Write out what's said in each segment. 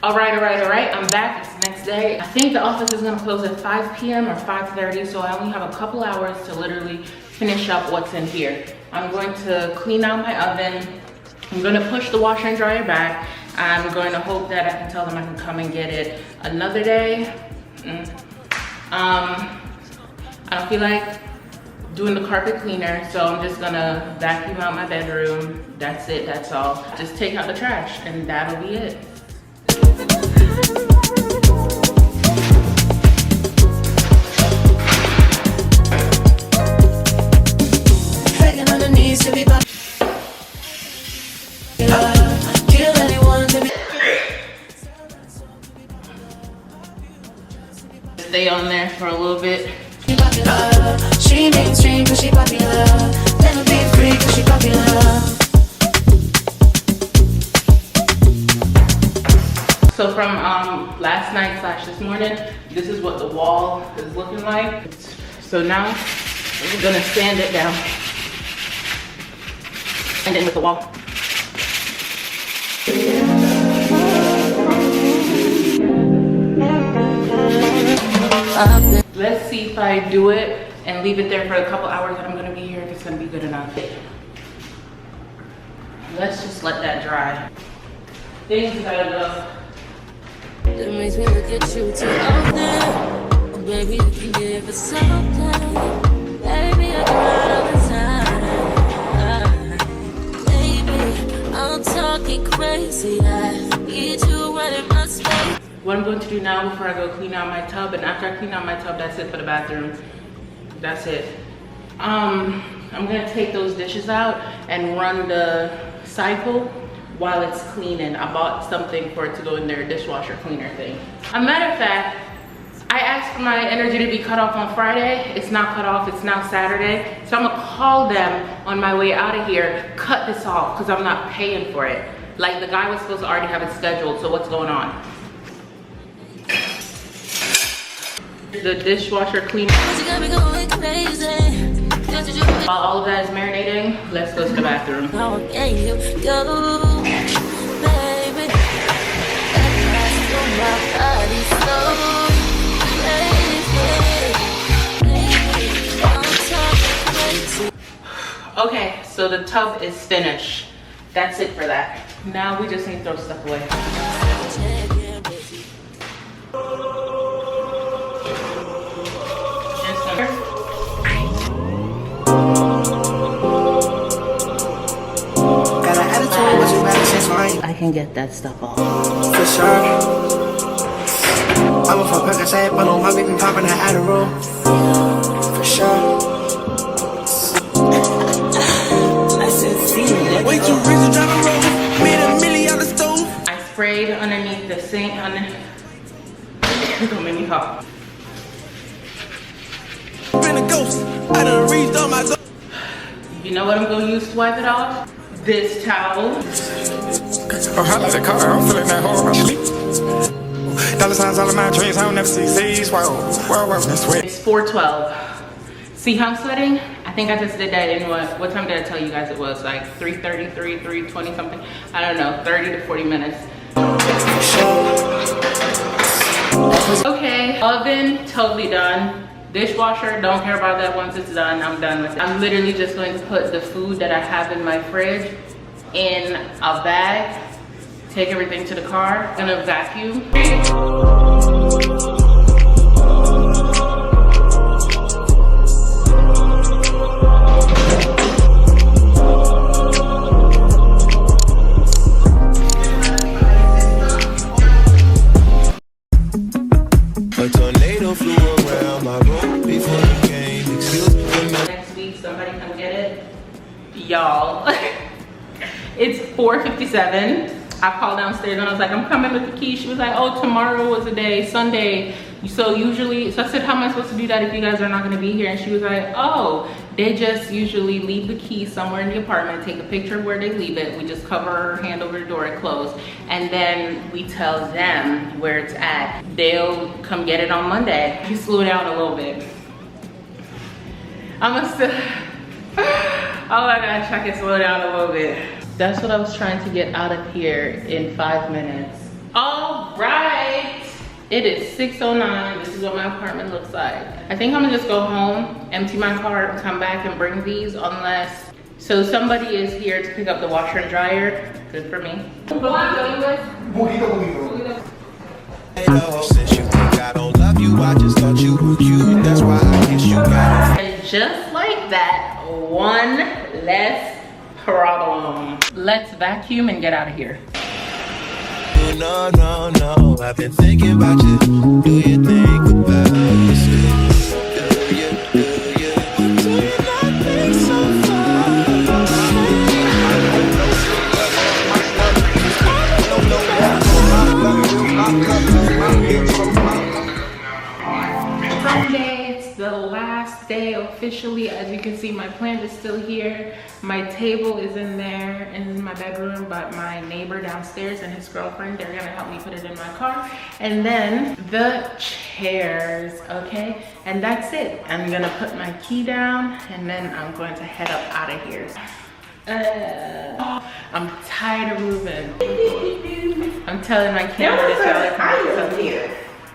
All right, I'm back. It's the next day. I think the office is gonna close at 5 p.m. or 5:30, so I only have a couple hours to literally finish up what's in here. I'm going to clean out my oven. I'm gonna push the washer and dryer back. I'm going to hope that I can tell them I can come and get it another day. I don't feel like doing the carpet cleaner, so I'm just gonna vacuum out my bedroom. That's it, that's all. Just take out the trash and that'll be it. Stay on there for a little bit. She mainstream cause she popular. Never be free cause she popular. So from last night / this morning, this is what the wall is looking like. So now we're gonna sand it down. And then with the wall. Let's see if I do it and leave it there for a couple hours that I'm gonna be here, if it's gonna be good enough. Let's just let that dry. Things gotta go. That makes me look at you too often. Oh, baby, you can give us something. Baby, I cry all the time. Baby, I'm talking crazy. I need you right in my space. What I'm going to do now before I go clean out my tub, and after I clean out my tub, that's it for the bathroom. That's it. I'm gonna take those dishes out and run the cycle while it's cleaning. I bought something for it to go in their dishwasher cleaner thing. As a matter of fact, I asked for my energy to be cut off on Friday. It's not cut off, it's now Saturday. So I'm gonna call them on my way out of here, cut this off, because I'm not paying for it. Like, the guy was supposed to already have it scheduled, so what's going on? The dishwasher cleaner. While all of that is marinating, let's go to the bathroom. Okay, so the tub is finished. That's it for that. Now we just need to throw stuff away. I can get that stuff off. For sure. I'm a fuck I say, but on my baby popping that Adderall. For sure. I said, see it. Way too rich to drive a road. Made $1 million on the stove. I sprayed underneath the sink. It's gonna make me hot. Been a ghost. I done reached on my door. You know what I'm gonna use to wipe it off? This towel. Oh, I like the car, I'm feeling that whole sleep. Dollar signs all of my dreams, I don't never see these. Whoa, that's sweat. It's 4:12. See how I'm sweating? I think I just did that in what time did I tell you guys it was? Like 3:33, 3:20 something. I don't know, 30 to 40 minutes. Okay, oven, totally done. Dishwasher, don't care about that once it's done. I'm done with it. I'm literally just going to put the food that I have in my fridge in a bag, take everything to the car, I'm gonna vacuum. A tornado flew around my room before you came. Excuse me. Next week, somebody come get it. Y'all. It's 4:57. I called downstairs and I was like, I'm coming with the key. She was like, oh, tomorrow was the day, Sunday. So usually, so I said, how am I supposed to do that if you guys are not gonna be here? And she was like, oh, they just usually leave the key somewhere in the apartment, take a picture of where they leave it. We just cover her hand over the door, it closed. And then we tell them where it's at. They'll come get it on Monday. You slow down a little bit. I'm gonna still, oh my gosh, I can slow down a little bit. That's what I was trying to get out of here in 5 minutes. All right. It is 6:09. This is what my apartment looks like. I think I'm gonna just go home, empty my car, and come back and bring these unless, so somebody is here to pick up the washer and dryer. Good for me. Since you think I don't love you, I just thought you were cute. That's why I guess you got. And just like that, one less problem. Let's vacuum and get out of here. No, no, no. I've been thinking about you. Do you think about us? Do you not think so far? Sunday, it's the last day officially. As you can see, my plant is still here. My table is in there in my bedroom, but my neighbor downstairs and his girlfriend, they're gonna help me put it in my car. And then the chairs, okay? And that's it. I'm gonna put my key down and then I'm going to head up out of here. I'm tired of moving. I'm telling my camera to tell it come here.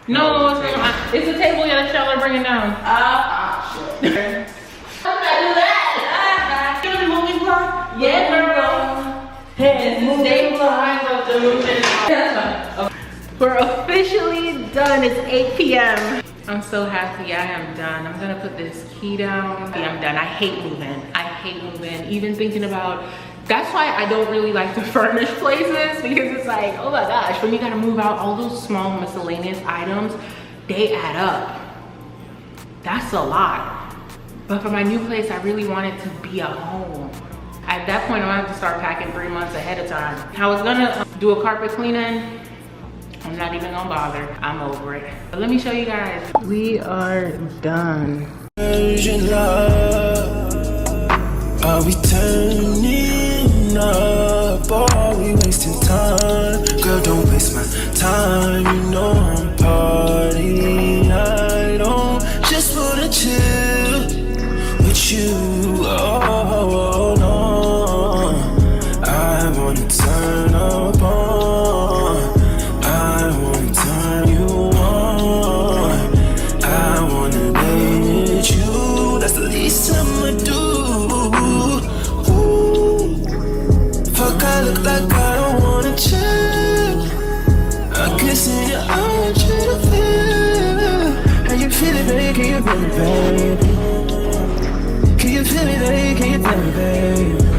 No, it's the table that y'all are bringing down. Shit. How can I do that? Give me the moving block? Yeah, girl. Hey, this is day 5 of the moving block. We're officially done. It's 8 p.m. I'm so happy I am done. I'm gonna put this key down. I'm done. I hate moving. I hate moving. Even thinking about, that's why I don't really like to furnish places, because it's like, oh my gosh, when you gotta move out all those small miscellaneous items, they add up. That's a lot. But for my new place, I really want it to be a home. At that point, I'm gonna have to start packing 3 months ahead of time. I was gonna do a carpet cleaning. I'm not even gonna bother. I'm over it. But let me show you guys. We are done. Are we turning up or are we wasting time? Girl, don't waste my time. You know I'm partying. I don't just wanna chill with you. Oh, no. I wanna turn up on. I wanna turn you on. I wanna lay with you. That's the least I'ma do. Fuck, I look like I don't wanna chill. I can see your eyes, you feel. How you feel it, baby? Can you feel it, baby? Can you feel it, baby? Can you feel it, baby?